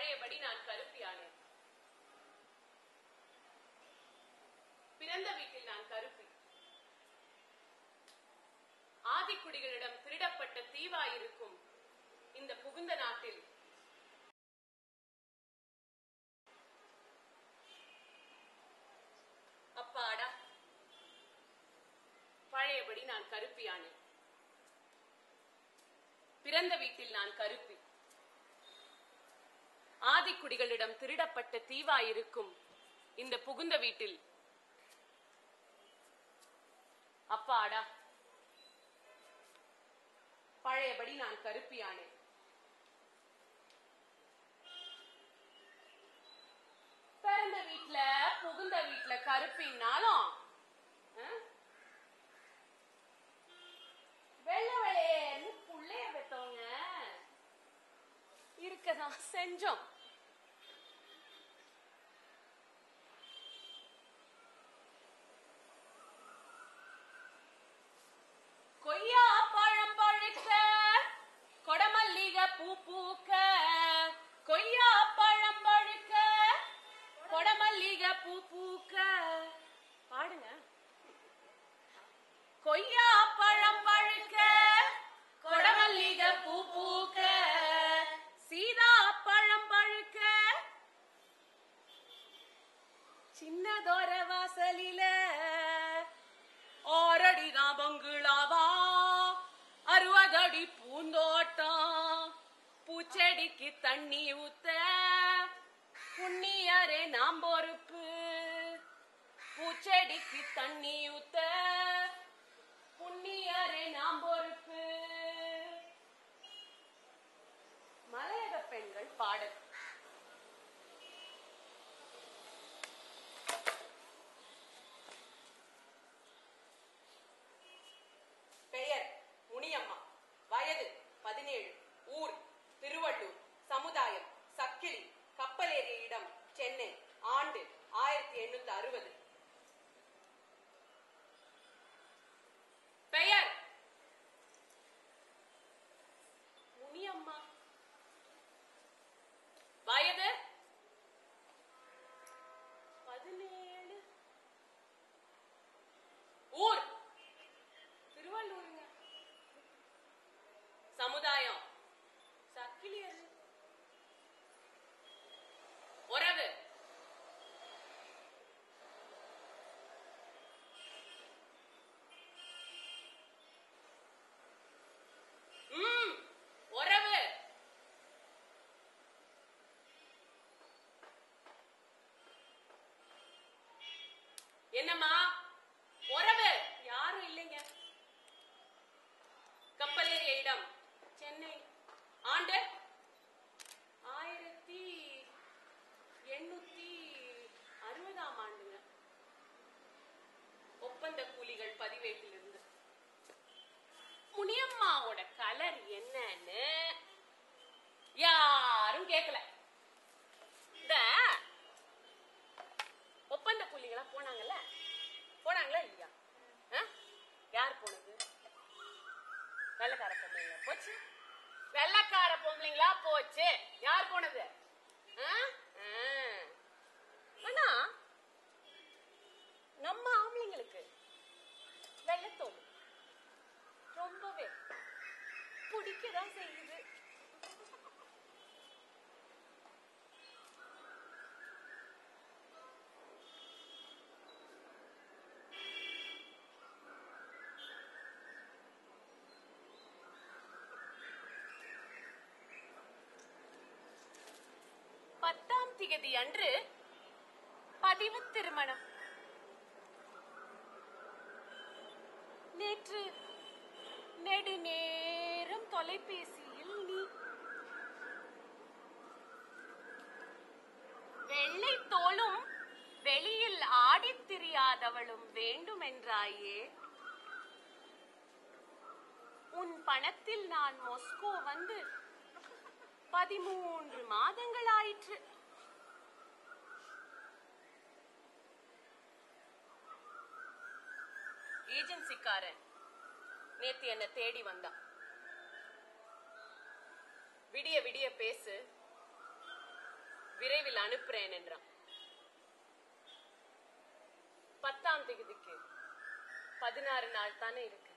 பழையபடி நான் கருப்பியானேன். பிறந்த வீட்டில் நான் கருப்பி. ஆதிக்குடிகளிடம் திருடப்பட்ட தீவாயிருக்கும் இந்த புகுந்த நாட்டில் அப்பாடா, பழையபடி நான் கருப்பியானேன். பிறந்த வீட்டில் நான் கருப்பி. ஆதிக்குடிகளிடம் திருடப்பட்ட தீவாயிருக்கும் இந்த புகுந்த வீட்டில் அப்பாடா, பழையபடி நான் கருப்பியானேன். பிறந்த வீட்டுல புகுந்த வீட்டுல கருப்பின்னாலும் வெள்ளை வெள்ளையன்னு புள்ளைய பெத்தவங்க இருக்கதான் செஞ்சோம். கொய்யா பழம் பழுக்க கொடமல்லிகை பூ பூக்க, கொய்யா பழம் பழுக்க கொடமல்லிகை பூ பூக்க. பாடுங்க. கொய்யா பழம் பழுக்க கொடமல்லிகை பூ பூக்க, சீதா பழம் பழுக்க சின்னதோர வாசலில ஆறடிதான் பங்குளாவா, 60 அடி பூந்தோட்டம், பூச்செடிக்கு தண்ணி ஊத்த புண்ணியரே நாம் பொறுப்பு, பூச்செடிக்கு தண்ணி ஊத்த புண்ணியரே நாம் பொறுப்பு. மலையக பெண்கள் பாடல். பெயர் முனியம்மா. வயது 17. ஊர் திருவள்ளூர். சமுதாயம் சக்கிலி. கப்பலேறிய இடம் சென்னை. ஆண்டு 1860. பெயர் முனியம்மா. வயது 17. ஊர் திருவள்ளூருங்க. சமுதாயம் சக்கிலியர். உறவு உறவு என்னம்மா? உறவு யாரும் இல்லைங்க. கப்பலேறிய இடம் சென்னை. ஆண்டு 1860 ஆண்டுங்க. ஒப்பந்த கூலிகள் பதிவேட்டில் இருந்து. முனியம்மாவோட கலர் என்னன்னு யாரும் கேட்கல. இந்த ஒப்பந்த கூலிகளா போனாங்கல்ல, போனாங்களா இல்லையா? யார் போனது? வெள்ளக்கார பொம்பளைங்களா போச்சு. வெள்ளக்கார பொம்பளைங்களா போச்சு. யார் போனது? ஆனா நம்ம ஆம்பளைங்களுக்கு வெள்ளத்தோல் ரொம்பவே பிடிக்கதான் செய்யுது. திகதி அன்று பதிவு திருமணம். நேற்று நெடுநேரம் தொலைபேசியில் நீ வெள்ளை தோளும் வெளியில் ஆடித் திரியாதவளும் வேண்டும் என்றாயே. உன் பணத்தில் நான் மாஸ்கோ வந்து 13 மாதங்கள் ஆயிற்று. ஏஜென்சிக்காரன் நேத்து என்ன தேடி வந்தான். விடிய விடிய பேசு, விரைவில் அனுப்புறேன் என்றான். 10ஆம் தேதிக்கு 16 நாள் தானே இருக்கு.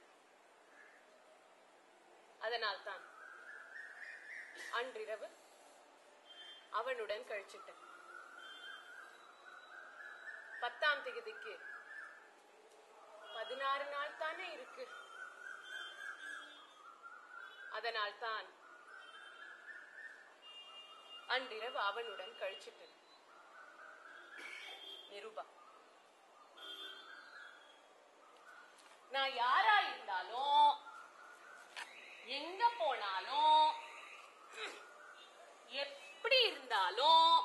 அதனால்தான் அன்றிரவு அவனுடன் கழிச்சிட்டேன். 10ஆம் தேதிக்கு 16 நாள் தானே இருக்கு. அதனால்தான் அன்றிரவு அவனுடன் கழிச்சிட்டேன். நிருபா, நான் யாரா இருந்தாலும் எங்க போனாலும் எப்படி இருந்தாலும்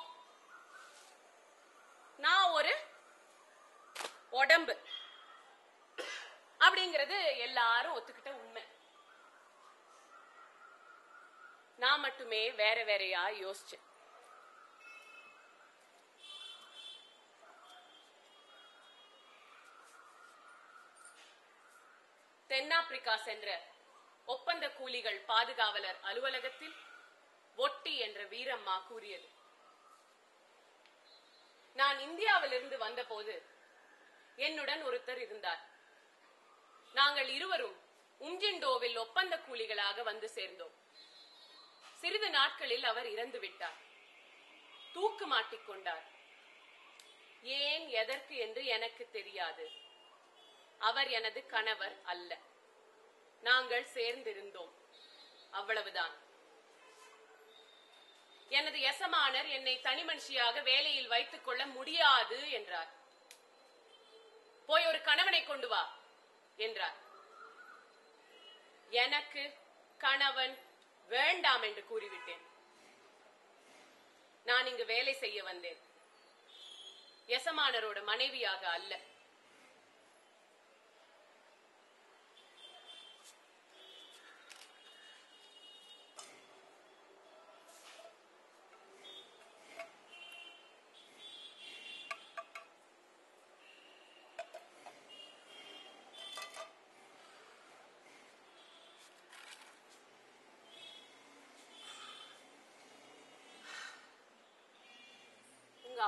நான் ஒரு உடம்பு அப்படிங்கிறது எல்லாரும் ஒத்துக்கிட்ட உண்மை. நான் மட்டுமே வேற வேறையா யோசிச்சேன். தென்னாப்பிரிக்கா சென்ற ஒப்பந்த கூலிகள் பாதுகாவலர் அலுவலகத்தில் ஒட்டி என்ற வீரம்மா கூறியது. நான் இந்தியாவிலிருந்து வந்தபோது என்னுடன் ஒருத்தர் இருந்தார். நாங்கள் இருவரும் உஞ்சிண்டோவில் ஒப்பந்த கூலிகளாக வந்து சேர்ந்தோம். சிறிது நாட்களில் அவர் இறந்து விட்டார். தூக்கு மாட்டிக்கொண்டார். ஏன் எதற்கு என்று எனக்கு தெரியாது. அவர் எனது கணவர் அல்ல. நாங்கள் சேர்ந்திருந்தோம், அவ்வளவுதான். எனது எசமானர் என்னை தனி மனுஷியாக வேலையில் வைத்துக் கொள்ள முடியாது என்றார். போய் ஒரு கணவனை கொண்டு வா என்றார். எனக்கு கணவன் வேண்டாம் என்று கூறிவிட்டேன். நான் இங்கு வேலை செய்ய வந்தேன், எசமானரோட மனைவியாக அல்ல.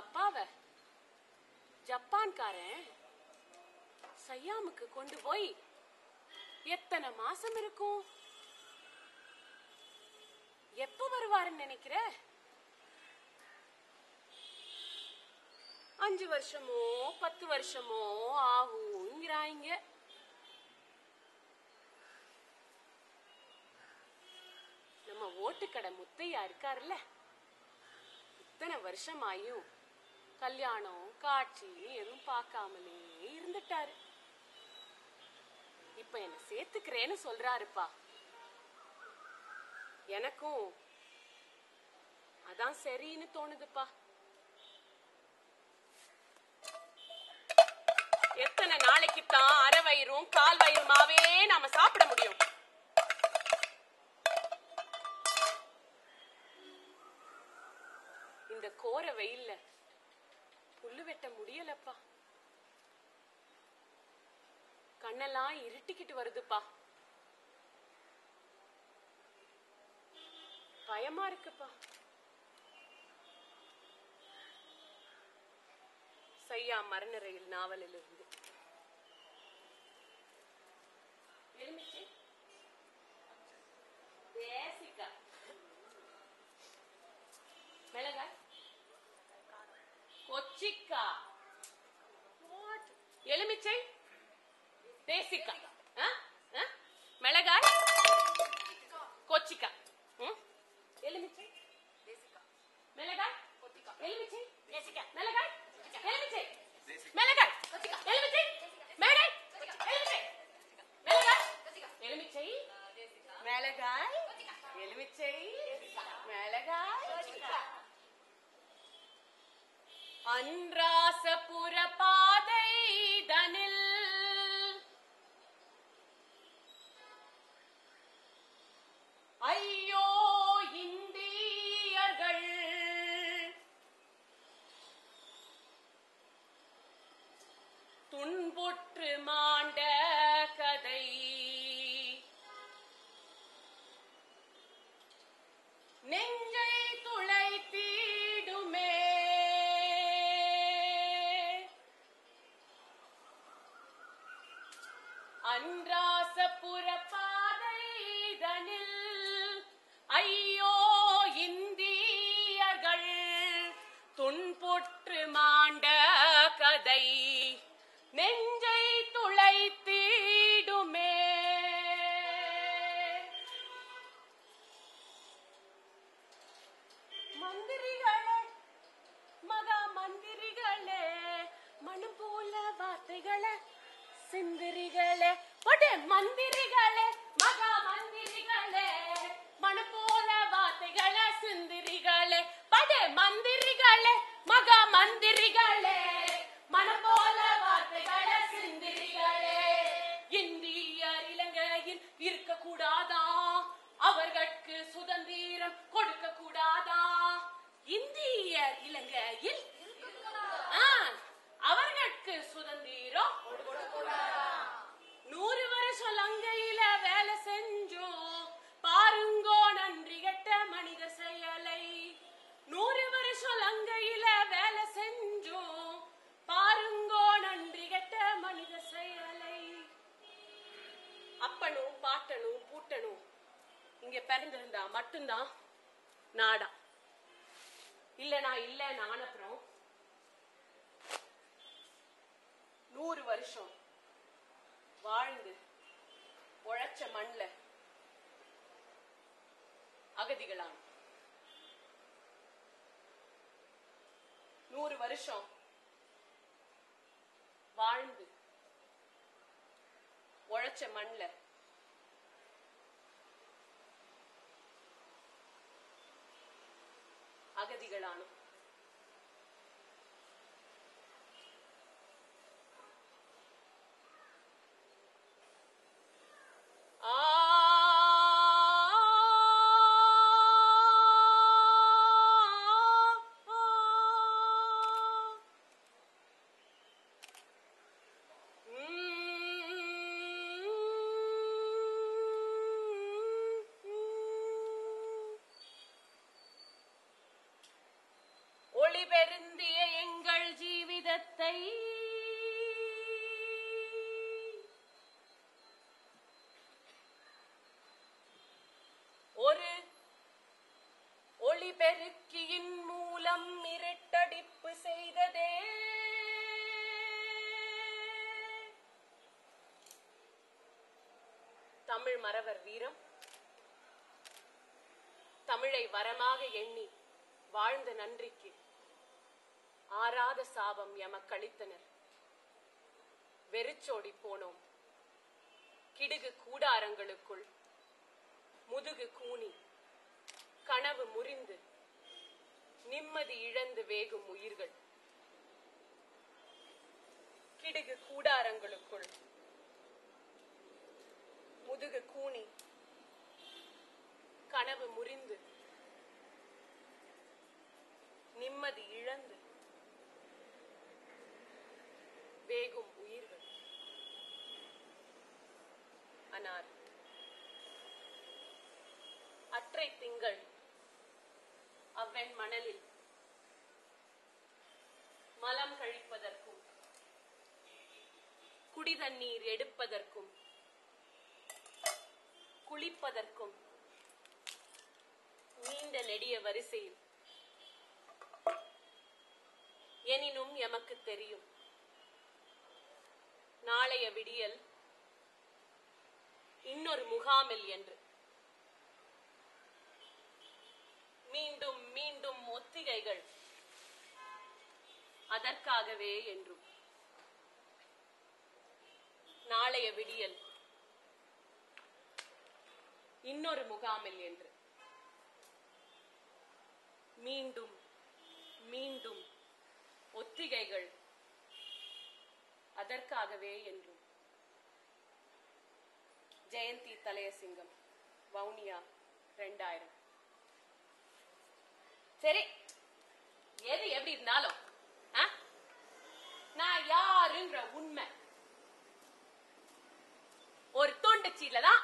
அப்பாவை ஜப்பான்காரன் சையாமுக்கு கொண்டு போய் எத்தனை மாசம் இருக்கும்? எப்ப வருவாருன்னு நினைக்கிற? 5 வருஷமோ 10 வருஷமோ ஆகுங்கிறாங்க. நம்ம ஓட்டுக்கடை முத்தையா இருக்காருல்ல, இத்தனை வருஷமாயும் கல்யாணம் காட்சி எதுவும் பார்க்காமலே இருந்துட்டாரு. இப்ப என்ன சேர்த்துக்கிறேன்னு சொல்றாருப்பா. எனக்கும் அதான் சரின்னு தோணுதுப்பா. எத்தனை நாளைக்கு தான் அரை வயிறும் கால் வயிறுமாவே நாம சாப்பிட முடியும்? இந்த கோர வெயில்ல புல்லு வெட்ட முடியலப்பா. கண்ணெல்லாம் இருட்டிக்கிட்டு வருதுப்பா. பயமா இருக்குப்பா. சையா மரண ரயில் நாவலில் இருந்து. மிளகாய், கொச்சிக்கா, எலுமிச்சை, தேசிக்கா, மிளகாய், கொச்சிக்கா, எலுமிச்சை, மிளகாய், எலுமிச்சை, மிளகாய், எலுமிச்சை, மிளகாய், எலுமிச்சை, மிளகாய், எலுமிச்சை, மிளகாய், எலுமிச்சை, மிளகாய், எலுமிச்சை, மிளகாய். அன்றாசபுர பாதை தனில் ஐயோ இந்தியர்கள் துன்புற்று மாண்ட கதை நெஞ்சை துளைத்திடுமே. மன்றாசபுர பாதைதனில் ஐயோ இந்தியர்கள் துன்புற்று மாண்ட கதை நெஞ்சை துளைத்திடுமே. மந்திரிகளே, மகா மந்திரிகளே, மனம் போல வார்த்தைகளே, சிந்திரிகளே, ஒடே மந்திரிகளே, மகா மந்திரிகளே, மனம் போல வார்த்தைகளே, சிந்திரிகளே, படே மந்திரிகளே, மகா மந்திரிகளே, மனம் போல வார்த்தைகளே, சிந்திரிகளே. இந்தியர் இலங்கையில் இருக்க கூடாதா? அவர்களுக்கு சுதந்திரம் கொடுக்க கூடாதா? இந்தியர் இலங்கையில் அவர்களுக்கு சுதந்திரம் 100 வருஷம் லங்கையில வேலை செஞ்சோம் பாருங்கோ நன்றி கெட்ட மனித செயலை. 100 வருஷம் லங்கையில வேலை செஞ்சோம் பாருங்கோ நன்றி கெட்ட மனித செயலை. அப்பனும் பாட்டனும் பூட்டனும் இங்க பிறந்திருந்தா மட்டும்தான் நாடா. இல்லனா இல்ல நான் அப்புறம் 100 வருஷம் வாழ்ந்து உழைச்ச மண்ல அகதிகளாம். 100 வருஷம் வாழ்ந்து உழைச்ச மண்ல அகதிகளானும். ஒளி பெருந்திய எங்கள் ஜீவிதத்தை ஒரு ஒளிபெருக்கியின் மூலம் இருட்டடிப்பு செய்ததே. தமிழ் மறவர் வீரம், தமிழை வரமாக எண்ணி வாழ்ந்த நன்றிக்கு ஆறாத சாபம் எமக்களித்தனர். வெறிச்சோடி போனோம் கிடுகு கூடாரங்களுக்குள். முதுகு கூனி கனவு முறிந்து நிம்மதி இழந்து வேகும் உயிர்கள். கிடுகு கூடாரங்களுக்குள் முதுகு கூனி கனவு முறிந்து நிம்மதி இழந்து வேகும் உயிர்கள். அனார் அற்றை திங்கள் அவ்வெண் மணலில் மலம் கழிப்பதற்கும் குடிதண்ணீர் எடுப்பதற்கும் குளிப்பதற்கும் நீண்ட நெடிய வரிசையில். எனினும் எமக்கு தெரியும் நாளைய விடியல் இன்னொரு முகாமில் என்று. மீண்டும் மீண்டும் ஒத்திகைகள் அதற்காகவே என்றும். நாளைய விடியல் இன்னொரு முகாமில் என்று. மீண்டும் மீண்டும் ஒத்திகைகள் அதற்காகவே என்றும். ஜெயந்தி தலையசிங்கம், வவுனியா, 2000. சரி, எது எப்படி இருந்தாலும் நான் யாருங்கிற உண்மை ஒரு தொண்டச்சீட்ல தான்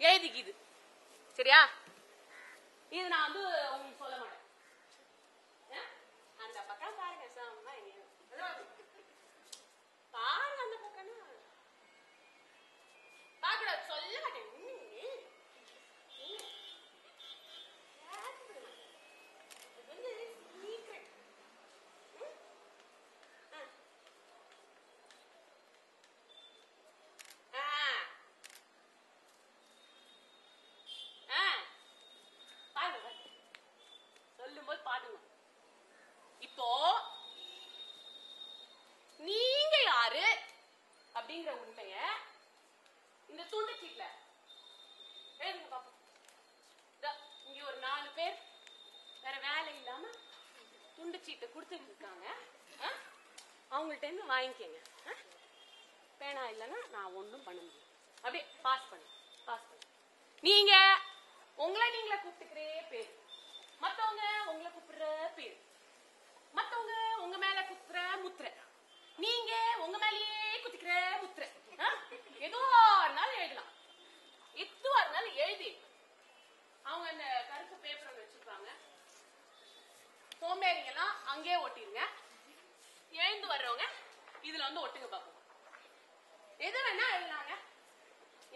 எழுதிக்குது. சரியா? இது நான் வந்து உங்களுக்கு சொல்ல மாட்டேன். அந்த பக்கம் பாருங்க, பாருங்க அந்த பக்கம். வரக்கூடாது, சொல்ல மாட்டேன். சொல்லும்போது பாடுங்க. இப்போ நீங்க யாரு அப்படிங்கிற உண்மைய இந்த துண்டு சீட்ல எழுதுங்க பாப்போம். இங்க ஒரு 4 பேர் வேற வேலை இல்லாம துண்டு சீட்டை கொடுத்துட்டு இருக்காங்க. அவங்கள்ட்ட இருந்து வாங்கிக்கங்க. பேனா இல்லைன்னா நான் ஒன்றும் பண்ண முடியும். அப்படியே பாஸ் பண்ணு. நீங்க உங்களை நீங்களே கூப்பிட்டுக்கிறே பேர், மத்தவங்க உங்களை கூப்பிடுற பேர், மத்தவங்க உங்க மேல குத்துற முத்திரை, நீங்க உங்க மேலேயே குத்திக்கிற முத்திரை, எதுவா இருந்தாலும் எழுதலாம். எதுவா இருந்தாலும் எழுதி அவங்க அந்த கருப்பு பேப்பர் வச்சிருப்பாங்க. சோம்பேறிங்கெல்லாம் அங்கேயே ஒட்டிருங்க. எழுந்து வர்றவங்க இதுல வந்து ஒட்டுங்க பாப்போம். எது வேணா எழுதலாங்க,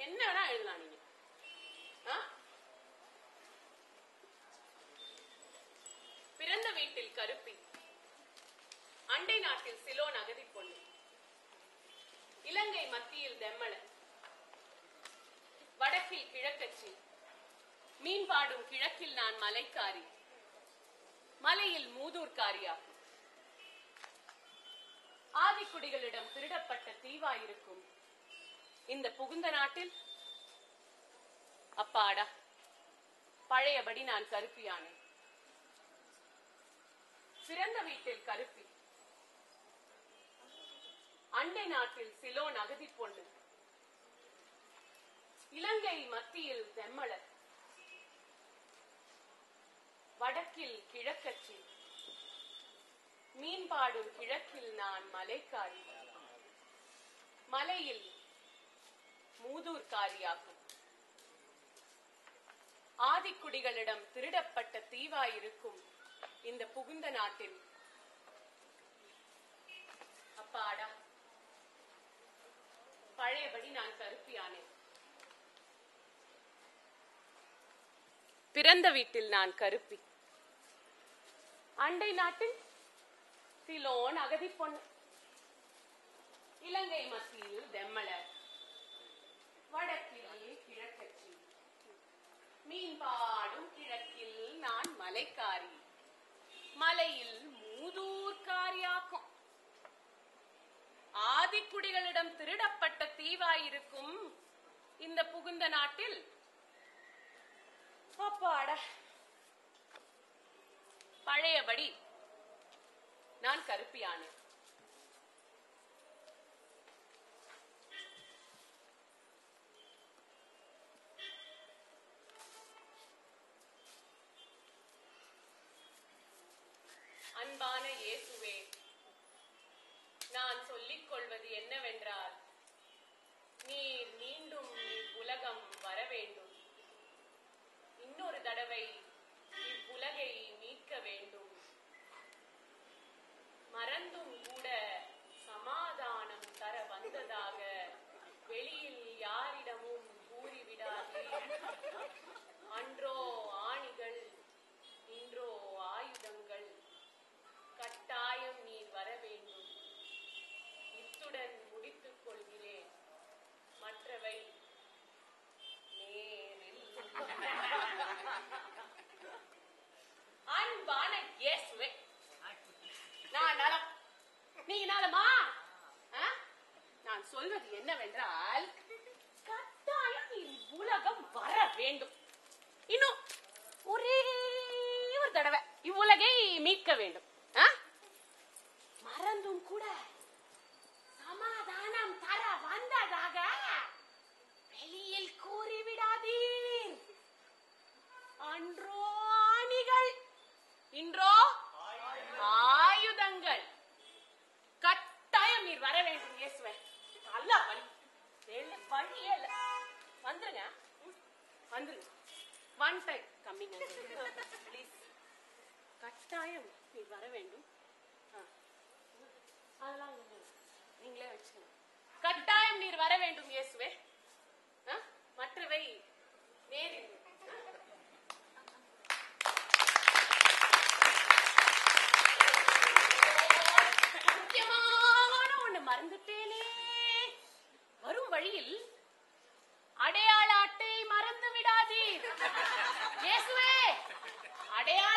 என்ன வேணா எழுதலாம். நீங்க பிறந்த வீட்டில் கருப்பி, அண்டை நாட்டில் சிலோன் அகதி பொண்ணு, இலங்கை மத்தியில் தெம்மல, வடக்கில் கிழக்கச்சி, மீன்பாடும் கிழக்கில் நான் மலைக்காரி, மலையில் மூதூர்காரியா, ஆதிக்குடிகளிடம் திருடப்பட்ட தீவாயிருக்கும் இந்த புகுந்த நாட்டில் அப்பாடா பழையபடி நான் கருப்பியானேன். பிறந்த வீட்டில் கருப்பி, அண்டை நாட்டில் சிலோன் அகதி பொண்ணு, இலங்கை மத்தியில் தெம்மலர், வடக்கில் கிழக்கச்சி, மீன்பாடும் கிழக்கில் நான் மலைக்காரி, மலையில் மூதூர்காரியாகும், ஆதிக்குடிகளிடம் திருடப்பட்ட தீவாயிருக்கும் இந்த புகுந்த நாட்டில் அப்பாடா பழையபடி நான் கருப்பியானேன். பிறந்த வீட்டில் நான் கருப்பி, அண்டை நாட்டில் சிலோன் அகதி பொண்ணு, இலங்கை மத்தியில் தெம்மலர், வடக்கில் கிழக்கச்சி, மீன்பாடும் கிழக்கில் நான் மலைக்காரி, மலையில் மூதூர்காரியாக்கும், ஆதிக்குடிகளிடம் திருடப்பட்ட தீவாயிருக்கும் இந்த புகுந்த நாட்டில் அப்பாடா பழையபடி நான் கருப்பியானேன். அன்பான இயேசுவே, நான் சொல்லிக் கொள்வது என்னவென்றால், நீர் மீண்டும் இவ்வுலகம் வர வேண்டும். இன்னொரு தடவை இவ்வுலகை மீட்க வேண்டும். மறந்தும் கூட சமாதானம் தர வந்ததாக வெளியில் யாரிடமும் கூறிவிடாதே. அன்றோ ஆணிகள், இன்றோ ஆயுதங்கள். கட்டாயம் நீர் வர வேண்டும். இத்துடன் முடித்துக் கொள்கிறேன். மற்றவை நேரில். அன்பான இயேசுவே, நான் நலம், நீங்க நலமா? நான் சொல்வது என்னவென்றால், கட்டாயம் நீர் உலகம் வர வேண்டும். இன்னும் ஒரே ஒரு தடவை இவ்வுலகை மீட்க வேண்டும். மறந்தும் கூட சமாதானம் தர வந்ததாக வெளியில் கூறிவிடாதீர். அன்றோ ஆணிகள், இன்றோ ஆயுதங்கள். கட்டாயம் நீர் வர வேண்டும் இயேசுவே. நல்லா வழி வழியே இல்ல. வந்துருங்க, வந்துருங்க. One time coming please. கட்டாயம் நீர் வர வேண்டும். அதெல்லாம் நீங்களே வச்சுங்க. கட்டாயம் நீர் வர வேண்டும் இயேசுவே. மற்றவை நேரில். முக்கியமான ஒண்ணு மறந்துட்டேனே. வரும் வழியில் அடையாள அட்டை மறந்து விடாதீர். இயேசுவே, அடையாள